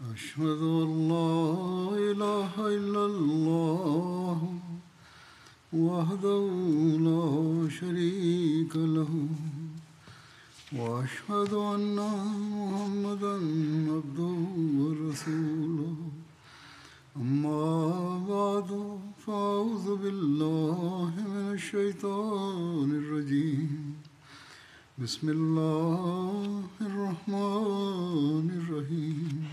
أشهد أن لا إله إلا الله وحده لا شريك له وأشهد أن محمدا عبده ورسوله أما بعد فأعوذ بالله من الشيطان الرجيم بسم الله الرحمن الرحيم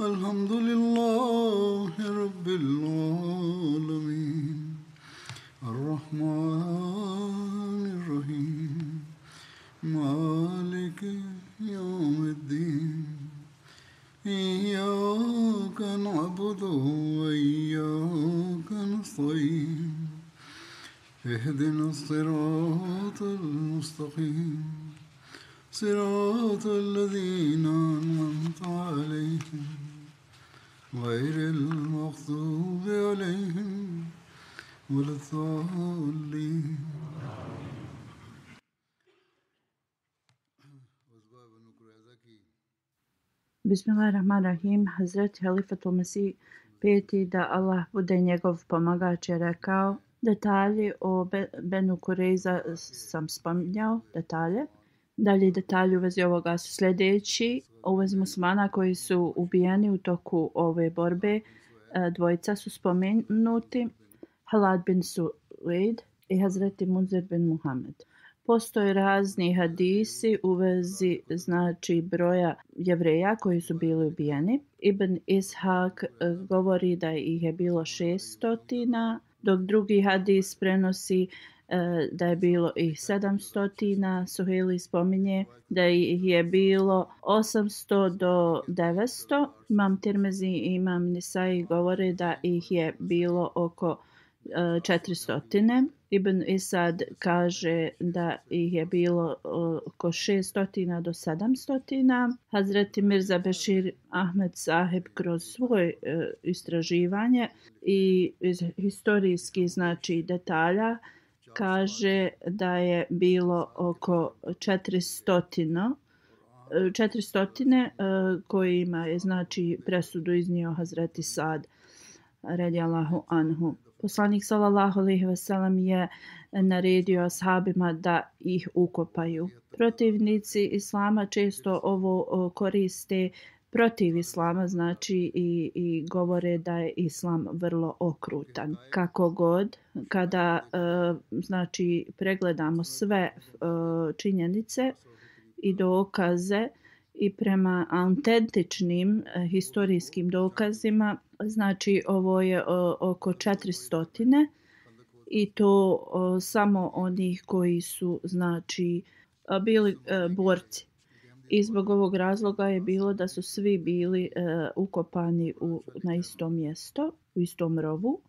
الحمد لله رب العالمين الرحمن الرحيم مالك يوم الدين إياك نعبد وإياك نستعين اهدنا الصراط المستقيم صراط الذين أنعمت عليهم غير المغضوب عليهم ولا الضالين. Bismillahirrahmanirrahim. Hazreti Halifatul Mesih peti da Allah bude njegov pomagač je rekao: detalji o Benu Kureiza sam spominjao, detalje. Dalje detalji u vezi ovoga su sljedeći. U vezi muslimana koji su ubijeni u toku ove borbe, dvojica su spomenuti: Halad bin Suleid i Hazreti Munzir bin Muhammed. Postoje razni hadisi u vezi broja Jevreja koji su bili ubijeni. Ibn Ishak govori da ih je bilo 600, dok drugi hadis prenosi da je bilo ih 700. Suhejli spominje da ih je bilo 800 do 900. Imam Tirmizi i Imam Nisai govore da ih je bilo oko 400. Ibn Isad kaže da ih je bilo oko 600 do 700. Hazreti Mirza Bešir Ahmed Sahib kroz svoje istraživanje i iz historijskih detalja kaže da je bilo oko 400 kojima je presudu iznio Hazreti Sad radijallahu anhu. Poslanik sallallahu alejhi ve sellem je naredio ashabima da ih ukopaju. Protivnici islama često ovo koriste protiv islama, i govore da je islam vrlo okrutan. Kako god, kada pregledamo sve činjenice i dokaze i prema autentičnim historijskim dokazima, ovo je oko 400 i to samo onih koji su bili borci. I zbog ovog razloga je bilo da su svi bili ukopani na isto mjesto, u istom rovu.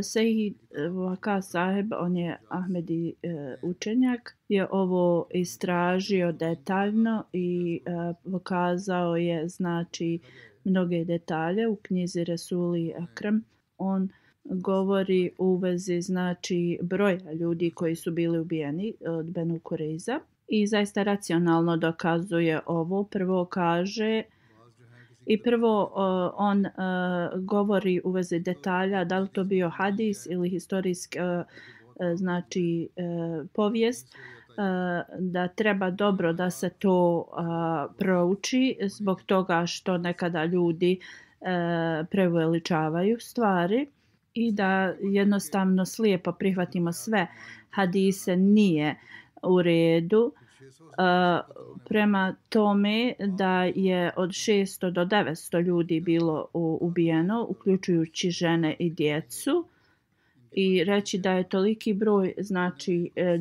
Sejid Waka Saheb, on je Ahmedi učenjak, je ovo istražio detaljno i pokazao je mnoge detalje u knjizi Resuli Akram. On govori u vezi broja ljudi koji su bili ubijeni od Benu Kureiza i zaista racionalno dokazuje ovo. Prvo kaže i prvo on govori u vezi detalja da li to bio hadis ili historijski povijest, da treba dobro da se to prouči zbog toga što nekada ljudi preuveličavaju stvari i da jednostavno slijepo prihvatimo sve hadise nije u redu. Prema tome da je od 600 do 900 ljudi bilo ubijeno, uključujući žene i djecu, i reći da je toliki broj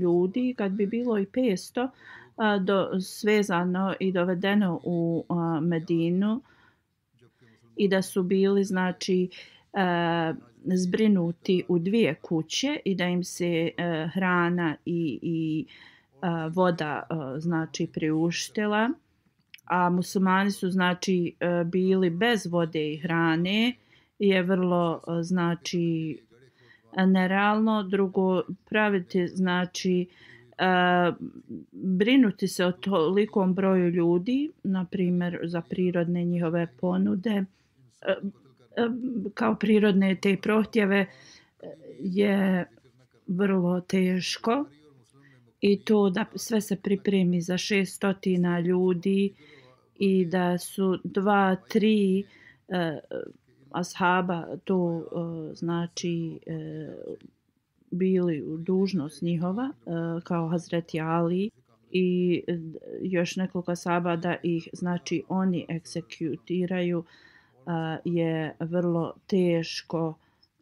ljudi, kad bi bilo i 500 svezano i dovedeno u Medinu i da su bili zbrinuti u 2 kuće i da im se hrana i voda priuštila, a muslimani su bili bez vode i hrane, je vrlo nerealno. Drugo, praviti brinuti se o tolikom broju ljudi, na primjer za prirodne njihove ponude, kao prirodne te prohtjeve, je vrlo teško. I to da sve se pripremi za 600 ljudi i da su 2-3 ashaba to znači bili u dužnost njihova, kao Hazreti Ali i još nekoliko ashaba da ih znači oni egzekutiraju, je vrlo teško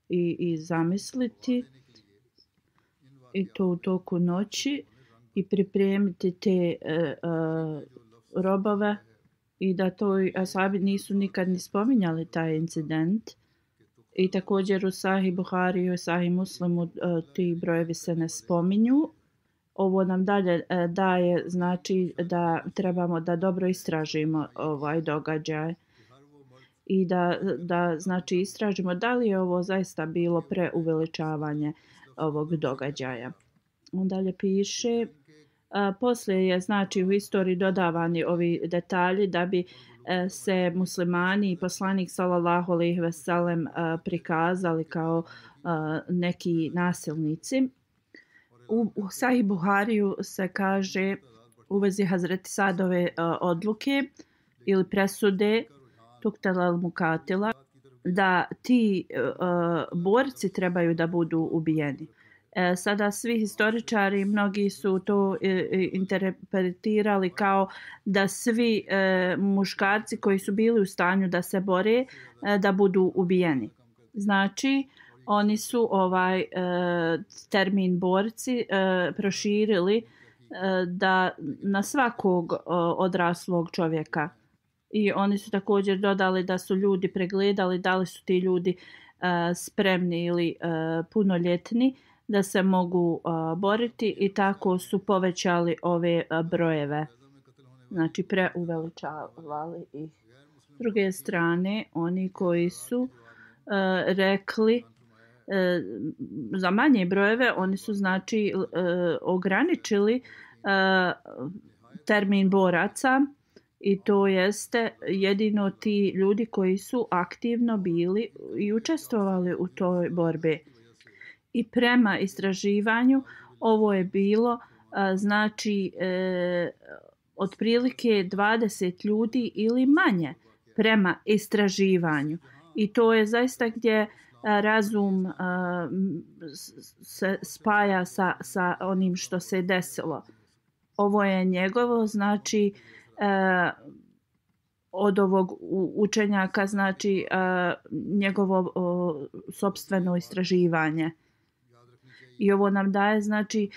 i zamisliti, i to u toku noći, i pripremiti te robove, i da to ashabi nisu nikad ni spominjali taj incident. I također u Sahih Buhariju i Sahih Muslimu ti brojevi se ne spominju. Ovo nam dalje daje znači da trebamo da dobro istražimo ovaj događaj i da znači istražimo da li je ovo zaista bilo preuveličavanje ovog događaja. On dalje piše, poslije je znači u istoriji dodavani ovi detalji da bi se muslimani i poslanik sallallahu alejhi ve sellem prikazali kao neki nasilnici. U Sahih Buhariju se kaže u vezi Hazreti Sadove odluke ili presude Tuktel al-Mukatila da ti borci trebaju da budu ubijeni. Sada svi historičari, mnogi su to interpretirali kao da svi muškarci koji su bili u stanju da se bore da budu ubijeni. Znači, oni su ovaj termin borci proširili da na svakog odraslog čovjeka. I oni su također dodali da su ljudi pregledali da li su ti ljudi spremni ili punoljetni da se mogu boriti, i tako su povećali ove brojeve. Znači preuveličavali ih. S druge strane, oni koji su rekli za manje brojeve, oni su znači ograničili termin boraca, i to jeste jedino ti ljudi koji su aktivno bili i učestvovali u toj borbi. I prema istraživanju ovo je bilo znači otprilike 20 ljudi ili manje prema istraživanju. I to je zaista gdje razum se spaja sa onim što se desilo. Ovo je njegovo znači od ovog učenjaka znači njegovo sopstveno istraživanje. I ovo nam daje znači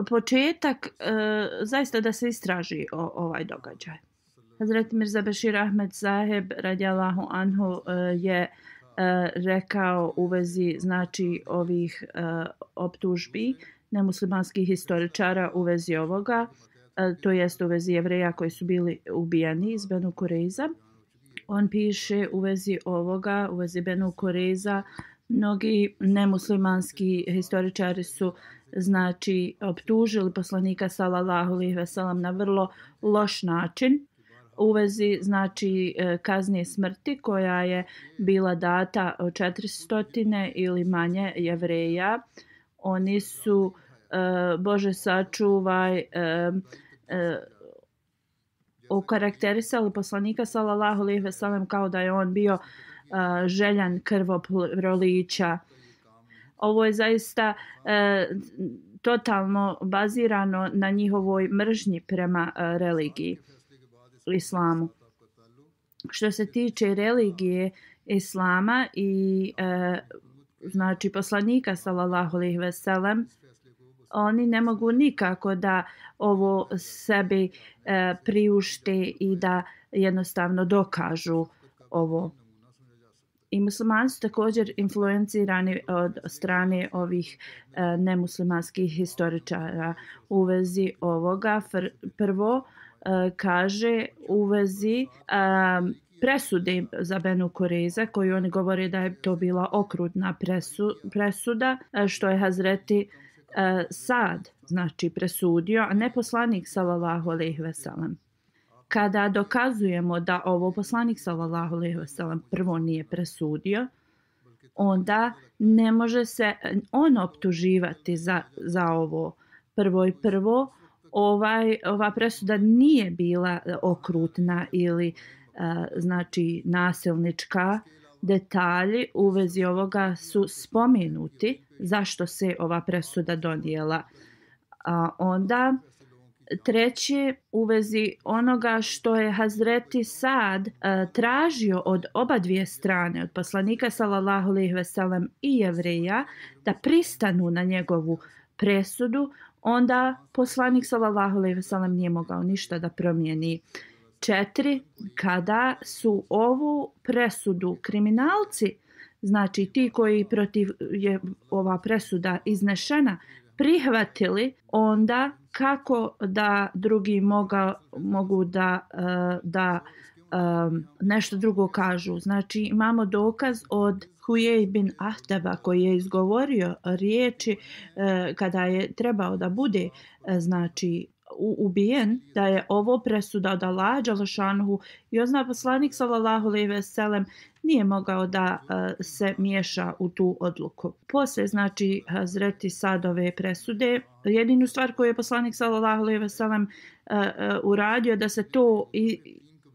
početak zaista da se istraži ovaj događaj. Hazret Mirza Bešir Ahmed Saheb radijallahu anhu je rekao u vezi znači ovih optužbi nemuslimanskih historičara u vezi ovoga, to jest u vezi Jevreja koji su bili ubijeni iz Benu Kurejza. On piše u vezi ovoga, u vezi Benu Kurejza, mnogi nemuslimanski historičari su znači optužili poslanika sallallahu alejhi ve sellem na vrlo loš način u vezi znači kazne smrti koja je bila data 400 ili manje Jevreja. Oni su Bože sačuvaj okarakterisali poslanika sallallahu alejhi ve sellem kao da je on bio željan krvoprolića. Ovo je zaista totalno bazirano na njihovoj mržnji prema religiji islamu. Što se tiče religije islama i znači poslanika sallallahu alejhi ve sellem, oni ne mogu nikako da ovo sebi priušte i da jednostavno dokažu ovo. I muslimani su također influencirani od strane ovih nemuslimanskih historičara u vezi ovoga. Prvo kaže u vezi presude za Benu Kureza, koju oni govore da je to bila okrutna presuda, što je Hazreti Sad znači presudio, a ne poslanik sallallahu alejhi ve sellem. Kada dokazujemo da ovo poslanik sallallahu alejhi ve sellem prvo nije presudio, onda ne može se on optuživati za ovo. Prvo ova presuda nije bila okrutna ili znači nasilnička. Detalji u vezi ovoga su spomenuti zašto se ova presuda donijela. Onda treće, u vezi onoga što je Hazreti Sad tražio od oba dvije strane, od poslanika sallallahu alejhi ve sellem i Jevreja, da pristanu na njegovu presudu, onda poslanik sallallahu alejhi ve sellem nije mogao ništa da promijeni. 4. Kada su ovu presudu kriminalci, znači ti koji protiv je ova presuda iznešena, prihvatili, onda kako da drugi mogu da nešto drugo kažu. Znači imamo dokaz od Hujej bin Ahtaba koji je izgovorio riječi kada je trebao da bude znači ubijen, da je ovo presuda od Allaha dželešanuhu i onda poslanik sallallahu alejhi ve sellem nije mogao da se miješa u tu odluku. Poslije znači Hazreti Sadove presude, jedinu stvar koju je poslanik sallallahu alejhi ve sellem uradio da se to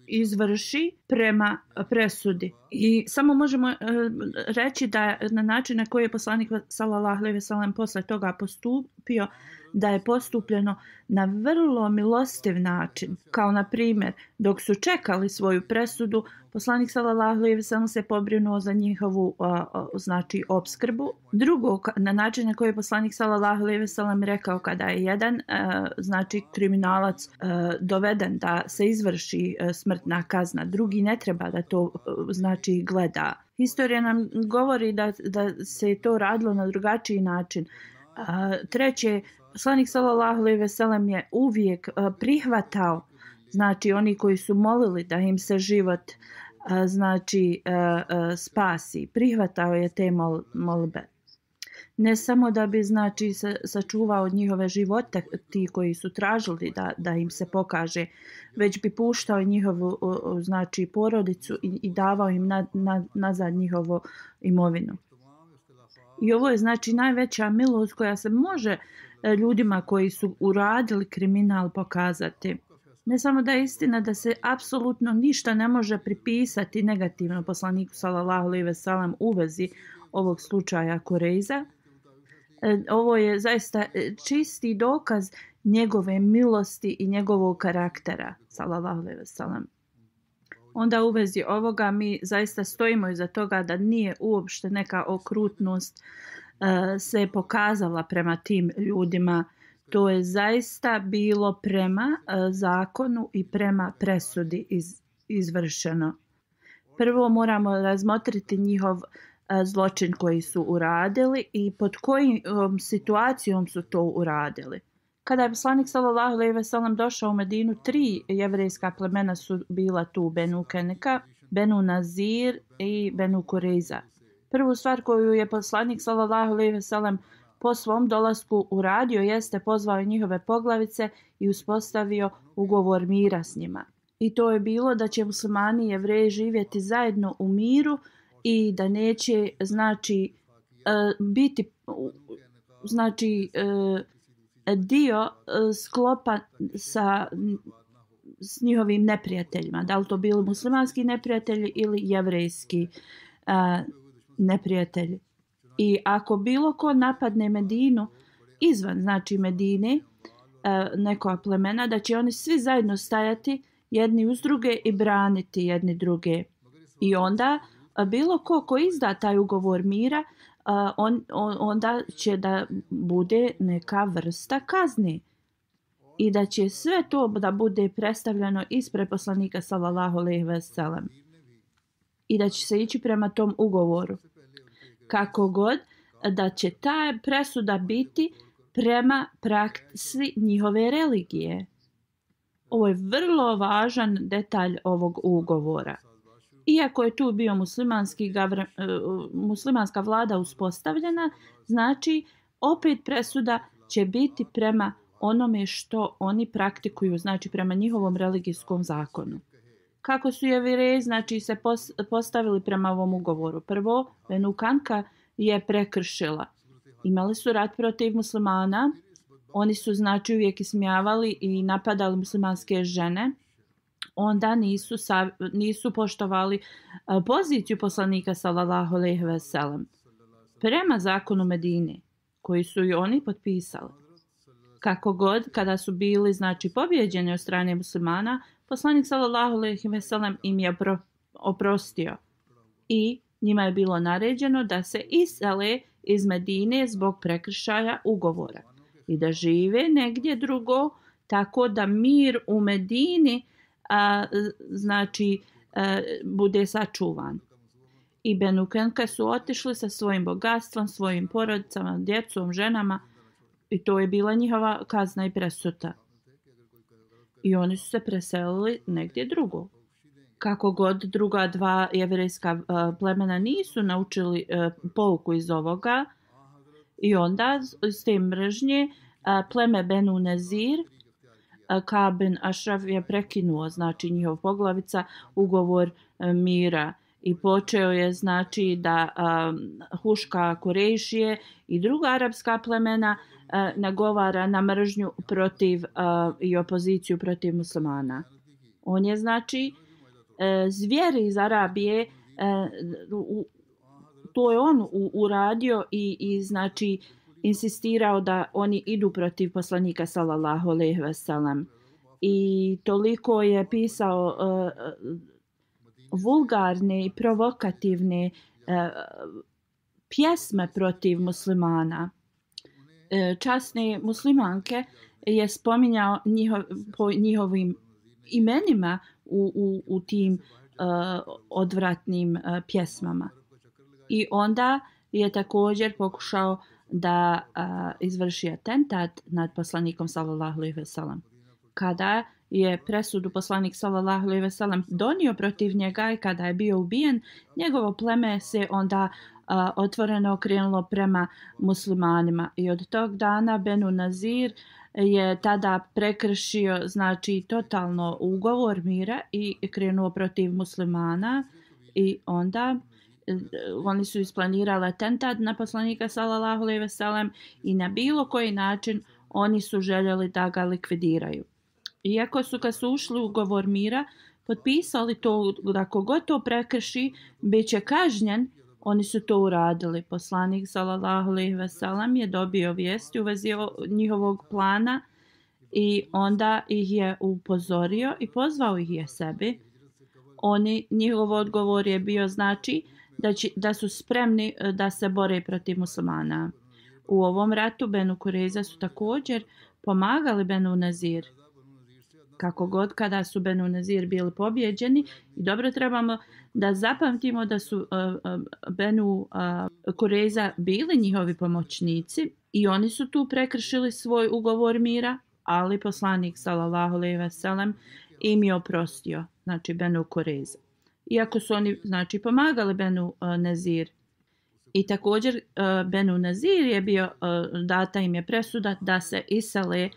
izvrši prema presudi. I samo možemo reći da na način na koji je poslanik sallallahu alejhi ve sellem posle toga postupio, da je postupljeno na vrlo milostiv način. Kao na primjer, dok su čekali svoju presudu, poslanik sallallahu alejhi ve sellem se pobrinuo za njihovu znači opskrbu. Drugo, na način na koji je poslanik sallallahu alejhi ve sellem rekao kada je jedan znači kriminalac doveden da se izvrši smrtna kazna, drugi ne treba da to znači gleda. Historija nam govori da se to radilo na drugačiji način. Treće, poslanik sallallahu alejhi ve sellem je uvijek prihvatao znači oni koji su molili da im se život znači spasi, prihvatao je te molbe. Ne samo da bi znači sačuvao njihove živote ti koji su tražili da im se pokaže, već bi puštao njihovu znači porodicu i davao im nazad njihovu imovinu. I ovo je znači najveća milost koja se može ljudima koji su uradili kriminal pokazati. Ne samo da je istina da se apsolutno ništa ne može pripisati negativno poslaniku sallallahu alejhi ve sellem u vezi ovog slučaja Kureza. Ovo je zaista čisti dokaz njegove milosti i njegovog karaktera sallallahu alejhi ve sellem. Onda u vezi ovoga mi zaista stojimo iza toga da nije uopšte neka okrutnost se pokazala prema tim ljudima. To je zaista bilo prema zakonu i prema presudi izvršeno. Prvo moramo razmotriti njihov zločin koji su uradili i pod kojom situacijom su to uradili. Kada je poslanik sallallahu alejhi ve sellem došao u Medinu, 3 jevrejska plemena su bila tu: Benu Keneka, Benu Nazir i Benu Kureza. Prvu stvar koju je poslanik sallallahu alejhi ve sellem po svom dolasku uradio jeste pozvao njihove poglavice i uspostavio ugovor mira s njima. I to je bilo da će muslimani i Jevreji živjeti zajedno u miru i da neće znači biti znači dio sklopa s njihovim neprijateljima, da li to bili muslimanski neprijatelji ili jevrejski neprijatelji. I ako bilo ko napadne Medinu izvan znači Medine, neko plemena, da će oni svi zajedno stajati jedni uz druge i braniti jedni druge. I onda bilo ko izda taj ugovor mira, onda će da bude neka vrsta kazni. I da će sve to da bude predstavljeno ispred poslanika sallallahu alejhi ve sellem. I da će se ići prema tom ugovoru. Kako god da će ta presuda biti prema praksi njihove religije. Ovo je vrlo važan detalj ovog ugovora. Iako je tu bio muslimanska vlada uspostavljena, znači opet presuda će biti prema onome što oni praktikuju, znači prema njihovom religijskom zakonu. Kako su Jevreji znači se postavili prema ovom ugovoru? Prvo, Benu Kanka je prekršila. Imali su rat protiv muslimana. Oni su znači uvijek ismijavali i napadali muslimanske žene. Onda nisu poštovali poziciju poslanika sallallahu alejhi ve sellem prema zakonu Medine koji su i oni potpisali. Kako god, kada su bili znači pobjeđeni od strane muslimana, poslanik sallallahu alejhi ve sellem im je oprostio i njima je bilo naređeno da se isele iz Medine zbog prekršaja ugovora i da žive negdje drugo, tako da mir u Medini bude sačuvan. I Benu Kanka su otišli sa svojim bogatstvom, svojim porodicama, djecom, ženama i to je bila njihova kazna i presuda. I oni su se preselili negdje drugo. Kako god druga dva jevrejska plemena nisu naučili pouku iz ovoga i onda iz te mržnje pleme Benu Nazir Ka'b bin Ashraf je prekinuo znači njihov poglavica ugovor mira i počeo je znači da huška Kurejšije i druga arapska plemena nagovara na mržnju protiv i opoziciju protiv muslimana. On je znači zvijeri iz Arabije to je on uradio i znači insistirao da oni idu protiv poslanika sallallahu alejhi ve sellem i toliko je pisao vulgarne i provokativne pjesme protiv muslimana. Časne muslimanke je spominjao po njihovim imenima u tim odvratnim pjesmama. I onda je također pokušao da izvrši atentat nad poslanikom sallallahu alejhi ve sellem. Kada je presudu poslanik sallallahu alejhi ve sellem donio protiv njega i kada je bio ubijen, njegovo pleme se onda otvoreno okrenulo prema muslimanima i od tog dana Benu Nazir je tada prekršio znači totalno ugovor mira i krenuo protiv muslimana i onda oni su isplanirali atentat na poslanika sallallahu alejhi ve sellem i na bilo koji način oni su željeli da ga likvidiraju. Iako su kad su ušli u ugovor mira potpisali to da kogod to prekrši bit će kažnjen, oni su to uradili. Poslanik sallallahu alejhi ve sellem je dobio vijesti u vezi njihovog plana i onda ih je upozorio i pozvao ih je sebi. Njihov odgovor je bio znači da su spremni da se bore protiv muslimana. U ovom ratu Benu Kurejza su također pomagali Benu Nazir. Kako god kada su Benu Nazir bili pobjeđeni i dobro trebamo da zapamtimo da su Benu Kurejza bili njihovi pomoćnici i oni su tu prekršili svoj ugovor mira, ali poslanik sallallahu alejhi ve sellem im je oprostio, znači Benu Kurejza. Iako su oni znači pomagali Benu Nazir. I također Benu Nazir je bio, data im je presuda da se isele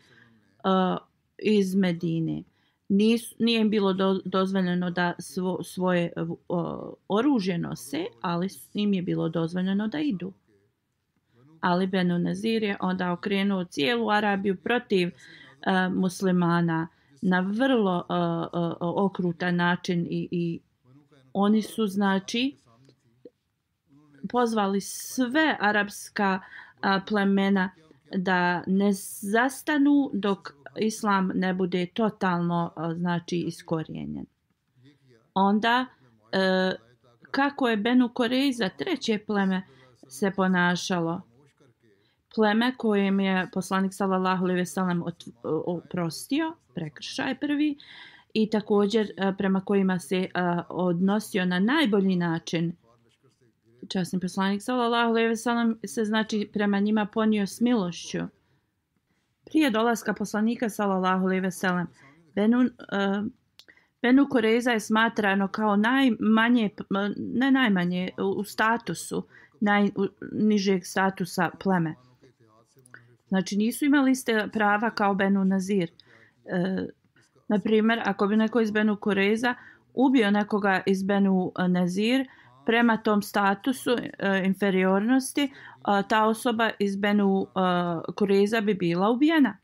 iz Medine. Nije im bilo dozvoljeno da svoje oružje nose, ali im je bilo dozvoljeno da idu. Ali Benu Nazir je onda okrenuo cijelu Arabiju protiv muslimana na vrlo okrutan način i oni su znači pozvali sve arapska plemena da ne zastanu dok islam ne bude totalno znači iskorijenjen. Onda kako je Benu Kurejza treće pleme se ponašalo? Pleme kojem je poslanik sallallahu alejhi ve sellem oprostio, prekršaj prvi, i također prema kojima se odnosio na najbolji način. Časni poslanik sallallahu alejhi ve sellem se znači prema njima ponio s milošću. Prije dolaska poslanika sallallahu alejhi ve sellem Benu Kurejza je smatrano kao najmanje, ne najmanje, u statusu, najnižeg statusa pleme. Znači nisu imali iste prava kao Benu Nazir. Na primjer, ako bi neko iz Benu Kurejza ubio nekoga iz Benu Nazir, prema tom statusu inferiornosti, ta osoba iz Benu Kurejza bi bila ubijena.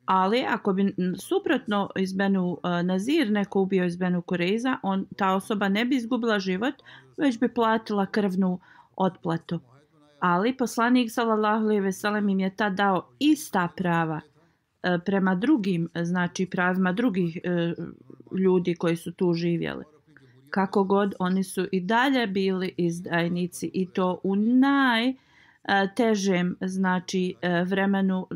Ali ako bi suprotno iz Benu Nazir neko ubio iz Benu Kurejza, ta osoba ne bi izgubila život, već bi platila krvnu otplatu. Ali poslanik sallallahu alejhi ve sellem im je tad dao ista prava prema drugim, znači pravima drugih ljudi koji su tu živjeli. Kako god, oni su i dalje bili izdajnici i to u najtežem, znači vremenu,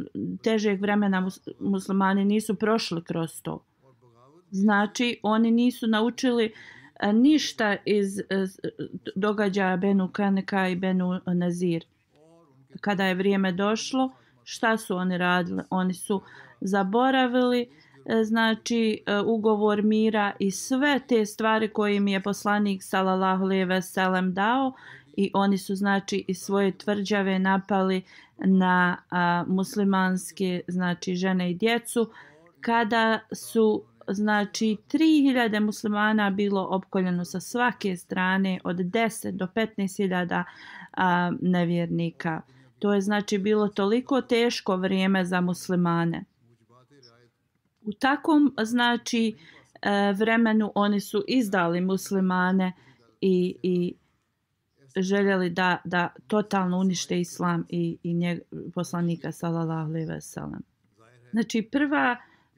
težeg vremena muslimani nisu prošli kroz to. Znači oni nisu naučili ništa iz događaja Benu Kanka i Benu Nazir. Kada je vrijeme došlo, šta su oni radili? Oni su zaboravili znači ugovor mira i sve te stvari koje im je poslanik sallallahu alejhi ve sellem dao i oni su znači iz svoje tvrđave napali na muslimanske znači žene i djecu kada su znači 3000 muslimana bilo opkoljeno sa svake strane od 10 do 15.000 nevjernika. To je znači bilo toliko teško vrijeme za muslimane. U takvom znači vremenu oni su izdali muslimane i željeli da totalno unište islam i poslanika sallallahu alejhi ve sellem. Znači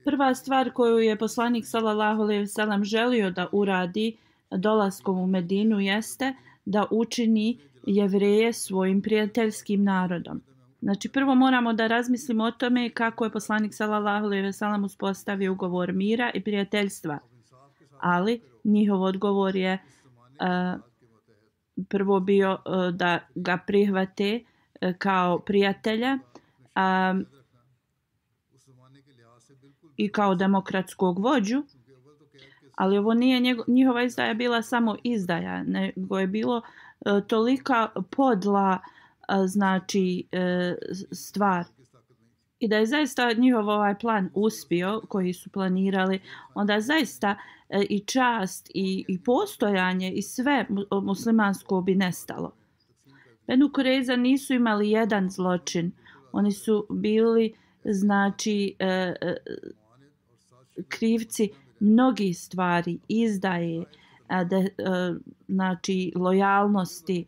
prva stvar koju je poslanik sallallahu alejhi ve sellem želio da uradi dolaskom u Medinu jeste da učini Jevreje svojim prijateljskim narodom. Znači prvo moramo da razmislimo o tome kako je poslanik sallallahu alejhi ve sellem uspostavio ugovor mira i prijateljstva. Ali njihov odgovor je prvo bio da ga prihvate kao prijatelja i kao demokratskog vođu, ali ovo nije njihova izdaja bila samo izdaja, nego je bilo tolika podla znači stvar. I da je zaista njihov ovaj plan uspio koji su planirali, onda zaista i čast i postojanje i sve muslimansko bi nestalo. Benu Kurejza nisu imali jedan zločin. Oni su bili znači krivci mnogih stvari, izdaje, znači lojalnosti,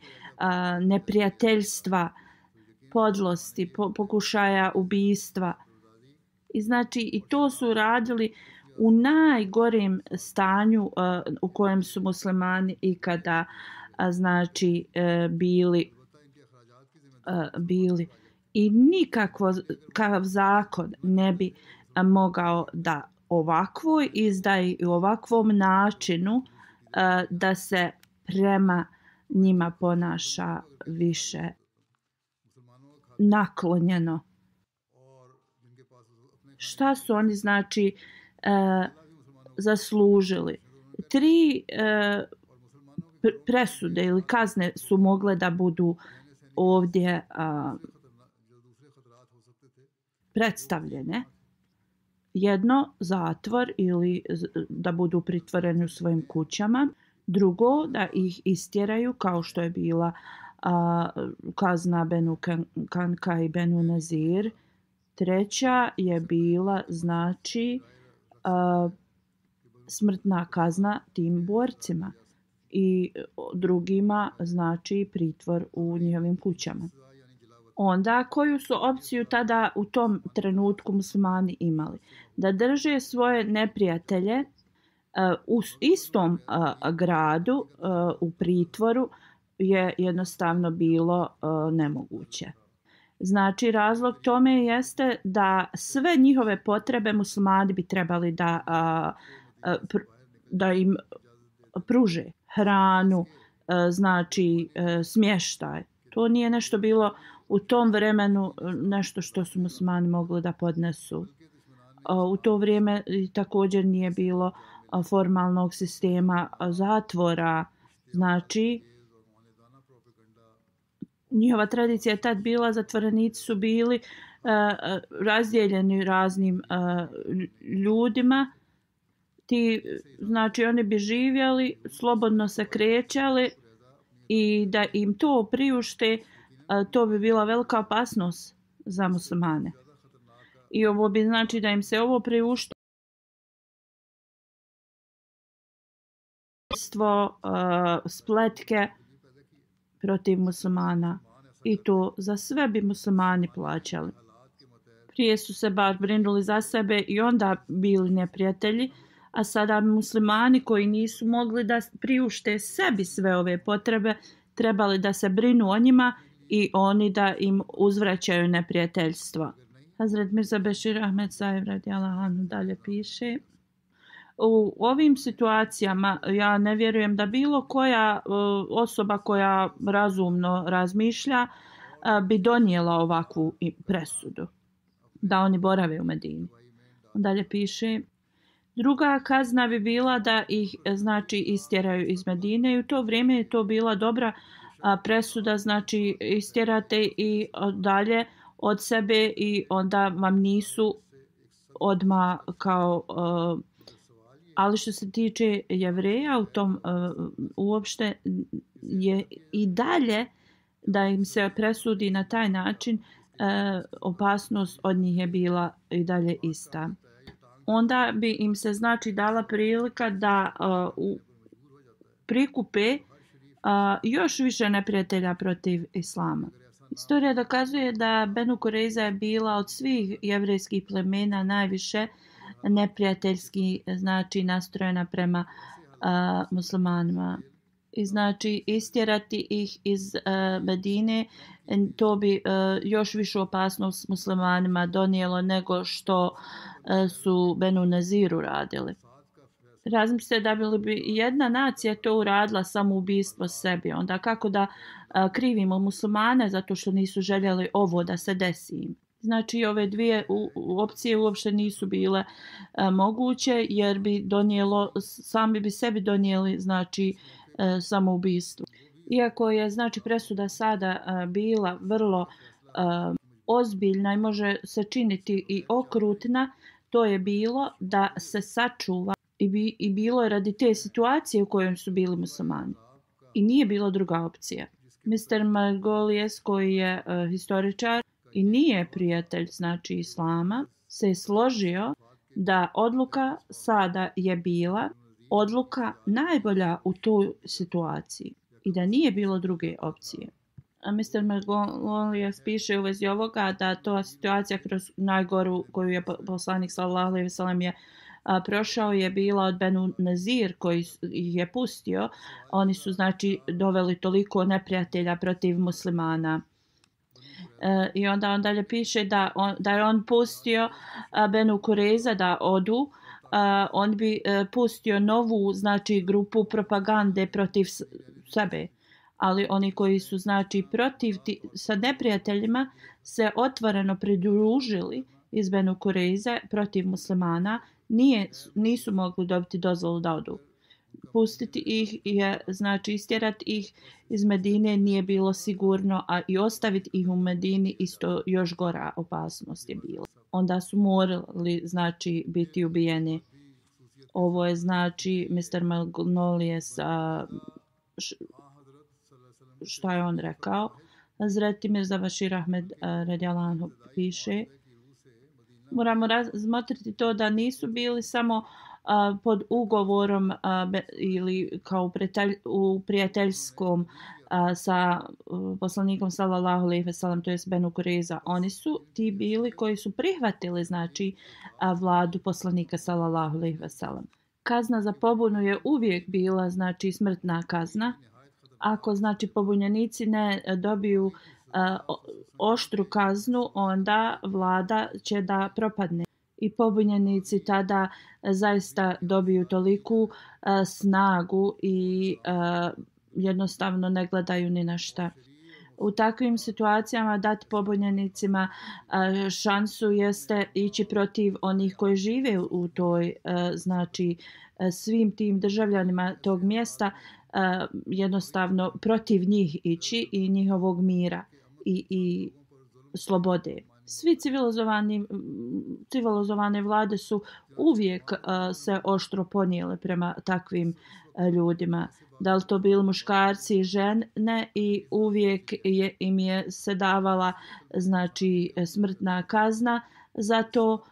neprijateljstva, podlosti, pokušaja ubistva. I znači i to su radili u najgorem stanju u kojem su muslimani ikada znači bili. I nikakav zakon ne bi mogao da ovakvoj izdaji i ovakvom načinu da se prema njima ponaša više naklonjeno. Šta su oni znači zaslužili? 3 presude ili kazne su mogle da budu ovdje predstavljene. Jedno, zatvor ili da budu pritvoreni u svojim kućama. Drugo, da ih istjeraju kao što je bila kazna Benu Kanka i Benu Nazir. Treća je bila znači smrtna kazna tim borcima i drugima znači pritvor u njihovim kućama. Onda koju su opciju tada u tom trenutku muslimani imali? Da drže svoje neprijatelje u istom gradu u pritvoru je jednostavno bilo nemoguće. Znači razlog tome jeste da sve njihove potrebe muslimani bi trebali da im pruže hranu, znači smještaj. To nije nešto bilo u tom vremenu nešto što su muslimani mogli da podnesu. U to vrijeme također nije bilo formalnog sistema zatvora. Znači, njihova tradicija je tad bila, zatvorenici su bili razdijeljeni raznim ljudima. Znači, oni bi živjeli, slobodno se krećali i da im to priušte, to bi bila velika opasnost za muslimane. I ovo bi znači da im se ovo priušta spletke protiv muslimana. I to za sve bi muslimani plaćali. Prije su se bar brinuli za sebe i onda bili neprijatelji, a sada muslimani koji nisu mogli da priušte sebi sve ove potrebe, trebali da se brinu o njima i oni da im uzvraćaju neprijateljstvo. Hazret Mirza Bešir Ahmed Sahib radijallahu anhu dalje piše: u ovim situacijama ja ne vjerujem da bilo koja osoba koja razumno razmišlja bi donijela ovakvu presudu da oni borave u Medini. Dalje piše: druga kazna bi bila da ih znači istjeraju iz Medine i u to vrijeme je to bila dobra presuda, znači istjerate i dalje od sebe i onda vam nisu odmah kao ali što se tiče Jevreja u tom uopšte je i dalje da im se presudi na taj način, opasnost od njih je bila i dalje ista. Onda bi im se znači dala prilika da prikupe još više neprijatelja protiv islama. Istorija dokazuje da Benu Kurejza je bila od svih jevrejskih plemena najviše neprijateljski znači nastrojena prema muslimanima. I znači istjerati ih iz Medine, to bi još višu opasnost muslimanima donijelo nego što su Benu Naziru radili. Razmislite da bi jedna nacija to uradila samoubistvo sebi, onda kako da krivimo muslimane zato što nisu željeli ovo da se desi. Znači ove dvije opcije uopšte nisu bile moguće jer bi donijelo, sami bi sebi donijeli znači samoubistvo. Iako je znači presuda sada bila vrlo ozbiljna i može se činiti i okrutna, to je bilo da se sačuva i bilo je radi te situacije u kojoj su bili muslimani. I nije bilo druga opcija. Mr. Margolies, koji je historičar i nije prijatelj znači islama, se je složio da odluka sada je bila odluka najbolja u toj situaciji i da nije bilo druge opcije. A Mr. Margolies piše u vezi ovoga da to situacija kroz najgoru koju je poslanik sallallahu alejhi ve sellem je prošao je bila od Benu Nazir koji ih je pustio. Oni su znači doveli toliko neprijatelja protiv muslimana. I onda on dalje piše da je on pustio Benu Kurejza da odu. On bi pustio novu znači grupu propagande protiv sebe. Ali oni koji su znači protiv sa neprijateljima se otvoreno pridružili iz Benu Kurejze protiv muslimana, nisu mogli dobiti dozvolu da odu. Pustiti ih je znači istjerati ih iz Medine nije bilo sigurno, a i ostaviti ih u Medini isto još gora opasnost je bila. Onda su morali znači biti ubijeni. Ovo je znači Mr. Margolies šta je on rekao. Hazret Mirza Bešir Ahmed radijallahu anhu piše: moramo razmotriti to da nisu bili samo pod ugovorom ili kao u prijateljskom sa poslanikom sallallahu alejhi ve sellem, to jest Benu Kurejza. Oni su ti bili koji su prihvatili znači vladu poslanika sallallahu alejhi ve sellem. Kazna za pobunu je uvijek bila znači smrtna kazna. Ako znači pobunjenici ne dobiju oštru kaznu, onda vlada će da propadne. I pobunjenici tada zaista dobiju toliku snagu i jednostavno ne gledaju ni na šta. U takvim situacijama dati pobunjenicima šansu jeste ići protiv onih koji žive u toj, znači svim tim državljanima tog mjesta, jednostavno protiv njih ići i njihovog mira i slobode. Svi civilizovane vlade su uvijek se oštro ponijele prema takvim ljudima. Da li to bili muškarci i žene, i uvijek im je se davala znači smrtna kazna za to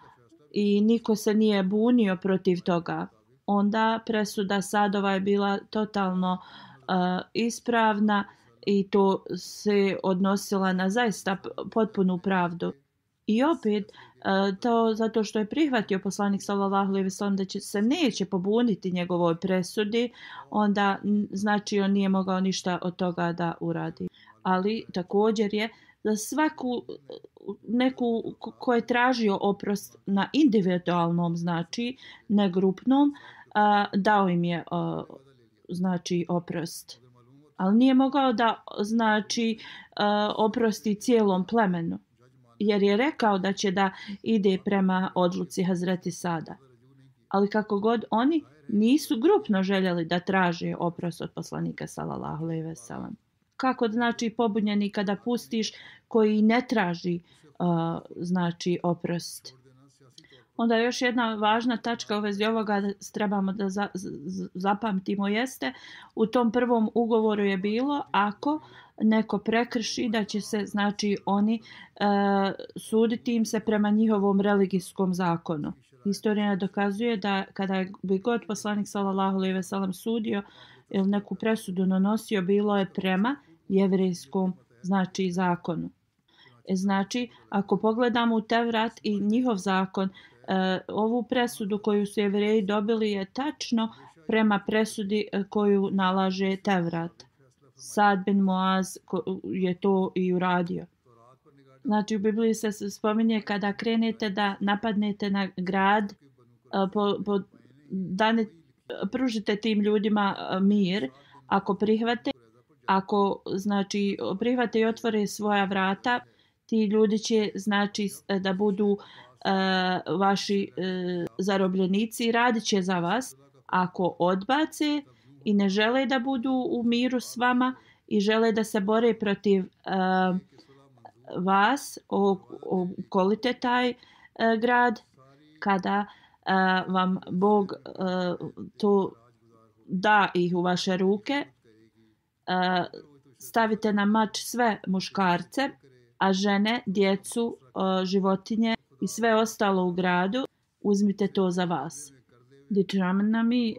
i niko se nije bunio protiv toga. Onda presuda Sadova je bila totalno ispravna i to se odnosila na zaista potpunu pravdu. I opet to zato što je prihvatio poslanik sallallahu alejhi ve sellem da se neće pobuniti njegovoj presudi, onda znači on nije mogao ništa od toga da uradi. Ali također je za svaku neku ko je tražio oprost na individualnom, znači ne grupnom, dao im je znači oprost. Ali nije mogao da znači oprosti cijelom plemenu, jer je rekao da će da ide prema odluci Hazreti Sada. Ali kako god oni nisu grupno željeli da traže oprost od poslanika sallallahu alejhi ve sellem. Kako znači pobunjeni kada pustiš koji ne traži znači oprost. Onda još jedna važna tačka u vezi ovoga da trebamo da zapamtimo jeste, u tom prvom ugovoru je bilo ako neko prekrši da će se znači oni suditi im se prema njihovom religijskom zakonu. Istorija dokazuje da kada bi god poslanik sallallahu alejhi ve sellem sudio ili neku presudu donosio, bilo je prema jevrejskom znači zakonu. Znači ako pogledamo u Tevrat i njihov zakon, ovu presudu koju su Jevreji dobili je tačno prema presudi koju nalaže Tevrat. Sad bin Muaz je to i uradio. Znači u Bibliji se spominje kada krenete da napadnete na grad, pružite tim ljudima mir, ako znači prihvate i otvore svoja vrata, ti ljudi će znači da budu vaši zarobljenici i radit će za vas. Ako odbace i ne žele da budu u miru s vama i žele da se bore protiv vas, okolite taj grad, kada vam Bog to da ih u vaše ruke, stavite na mač sve muškarce, a žene, djecu, životinje i sve ostalo u gradu, uzmite to za vas. Deuteronomy,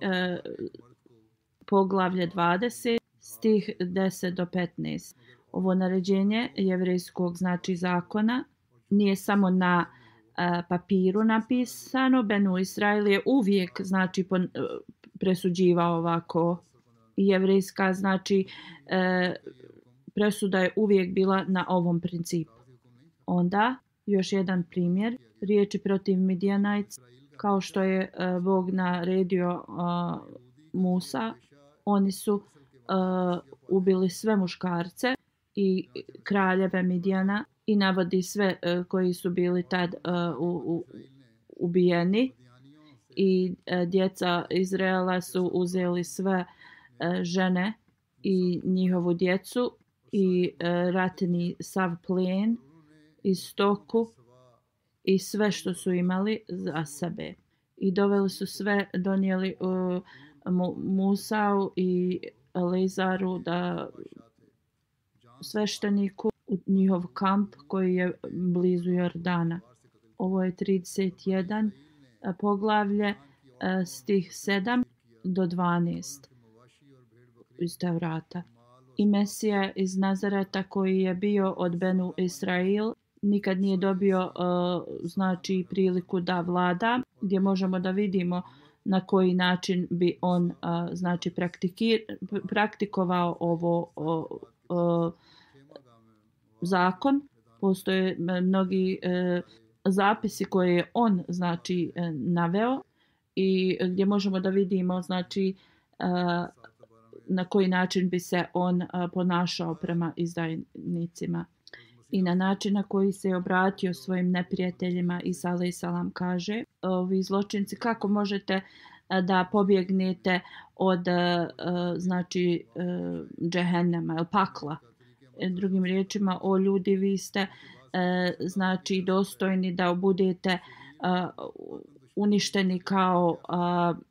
poglavlje 20, stih 10 do 15. Ovo naređenje jevrejskog znači zakona nije samo na papiru napisano. Benu Israil je uvijek znači presuđivao ovako. Jevrejska znači presuda je uvijek bila na ovom principu. Onda još jedan primjer, riječi protiv Midjanajca, kao što je Bog naredio Musa, oni su ubili sve muškarce i kraljeve Midjana i navodi sve koji su bili tad ubijeni, i djeca Izraela su uzeli sve žene i njihovu djecu i ratni sav plijen i stoku i sve što su imali za sebe. I doveli su sve, donijeli Musau i Eleazaru da svešteniku u njihov kamp koji je blizu Jordana. Ovo je 31 poglavlje, stih 7 do 12 iz Tevrata. I Mesija iz Nazareta koji je bio od Benu Israil nikad nije dobio znači priliku da vlada, gdje možemo da vidimo na koji način bi on znači praktikovao ovo zakon. Postoje mnogi zapisi koje je on znači naveo i gdje možemo da vidimo znači na koji način bi se on ponašao prema izdajnicima. I na način na koji se je obratio svojim neprijateljima. Isa a.s. kaže, ovi zločinci, kako možete da pobjegnete od znači džehennema ili pakla. Drugim riječima, o ljudi, vi ste znači dostojni da budete uništeni kao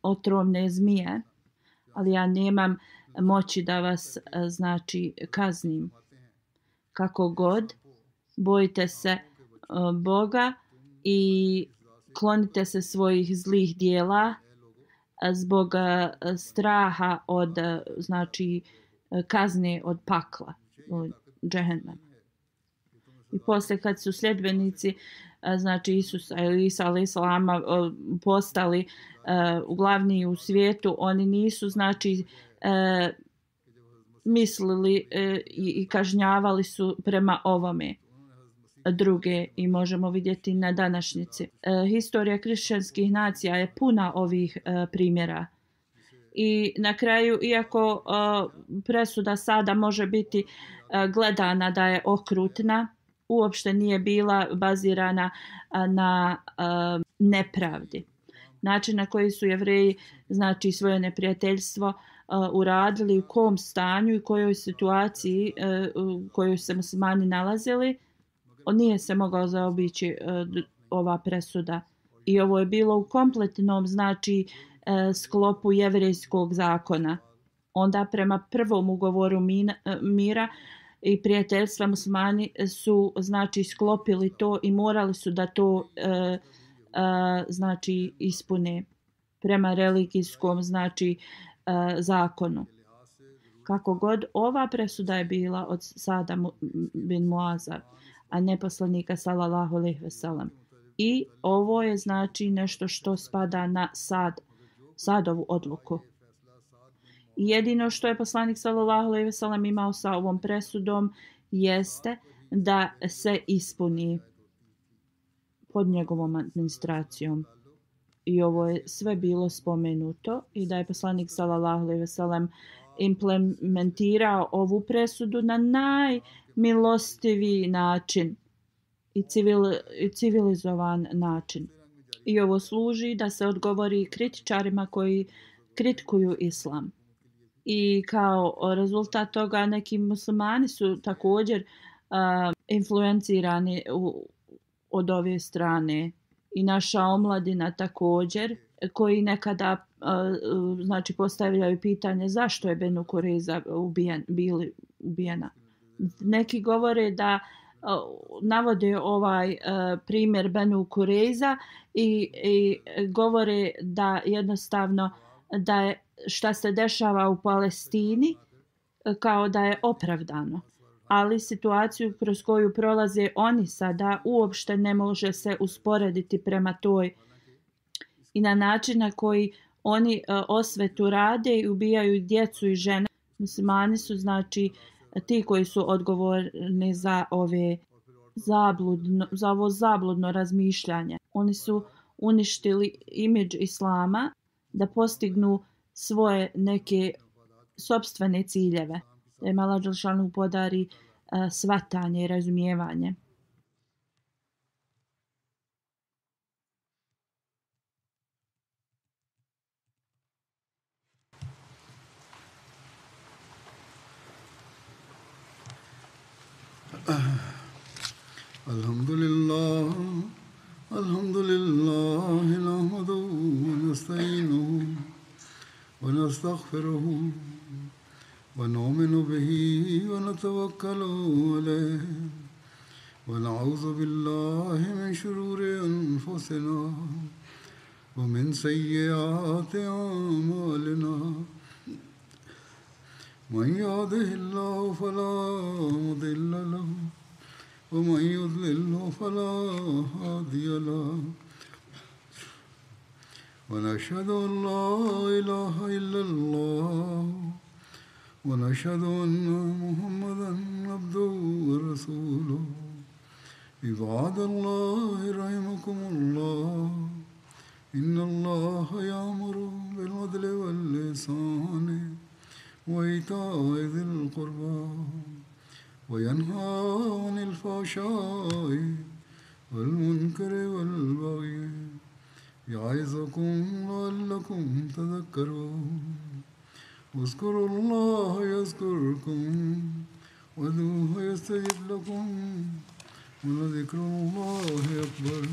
otrovne zmije, ali ja nemam moći da vas znači kaznim. Kako god, bojite se Boga i klonite se svojih zlih dijela zbog straha od znači kazne od pakla, od džehennema. I poslije kad su sljedbenici znači Isusa ili Isa a.s. postali glavni u svijetu, oni nisu znači mislili i kažnjavali su prema ovome druge i možemo vidjeti na današnjici. Historija kršćanskih nacija je puna ovih primjera. I na kraju, iako presuda sada može biti gledana da je okrutna, uopšte nije bila bazirana na nepravdi. Način na koji su Jevreji znači svoje neprijateljstvo uradili, u kom stanju i kojoj situaciji u kojoj se muslimani nalazili, nije se mogao zaobići ova presuda. I ovo je bilo u kompletnom znači sklopu jevrejskog zakona. Onda prema prvom ugovoru mira i prijateljstva muslimani su znači sklopili to i morali su da to znači ispune prema religijskom znači zakonu. Kako god, ova presuda je bila od Sada bin Muaza, a ne poslanika sallallahu alejhi ve sellem. I ovo je znači nešto što spada na Sadovu odluku. I jedino što je poslanik sallallahu alejhi ve sellem imao sa ovom presudom jeste da se ispuni pod njegovom administracijom. I ovo je sve bilo spomenuto i da je poslanik sallallahu alejhi ve sellem implementirao ovu presudu na najmilostiviji način i civilizovan način. I ovo služi da se odgovori kritičarima koji kritikuju islam. I kao rezultat toga neki muslimani su također influencirani od ove strane. I naša omladina također, koji nekada znači postavljaju pitanje zašto je Benu Kurejza ubijena. Neki govore da navode ovaj primjer Benu Kurejza i govore da jednostavno da je šta se dešava u Palestini kao da je opravdano. Ali situaciju kroz koju prolaze oni sada uopšte ne može se usporediti prema toj i na način na koji oni osvetu rade i ubijaju djecu i žene. Muslimani su znači ti koji su odgovorni za ovo zabludno razmišljanje. Oni su uništili imidž islama da postignu svoje neke sopstvene ciljeve. Da im Allah dželešanu podari shvatanje i razumijevanje. Alhamdulillah, nahmaduhu wa nasta'inuhu wa nastaghfiruhu wa nu'minu bihi wa natawakkalu alayhi wa na'udhu billahi min shururi anfusina wa min sayyiati a'malina. من يهده الله فلا مضل له ومن يضلل فلا هادي له ونشهد أن لا إله إلا الله ونشهد أن محمدا عبده ورسوله عباد الله رحمكم الله إن الله يأمر بالعدل والإحسان وإيتاء ذي القربى وينهى عن الفحشاء والمنكر والبغي يعظكم لعلكم تذكرون واذكروا الله يذكركم وادعوه يستجب لكم ولذكر الله أكبر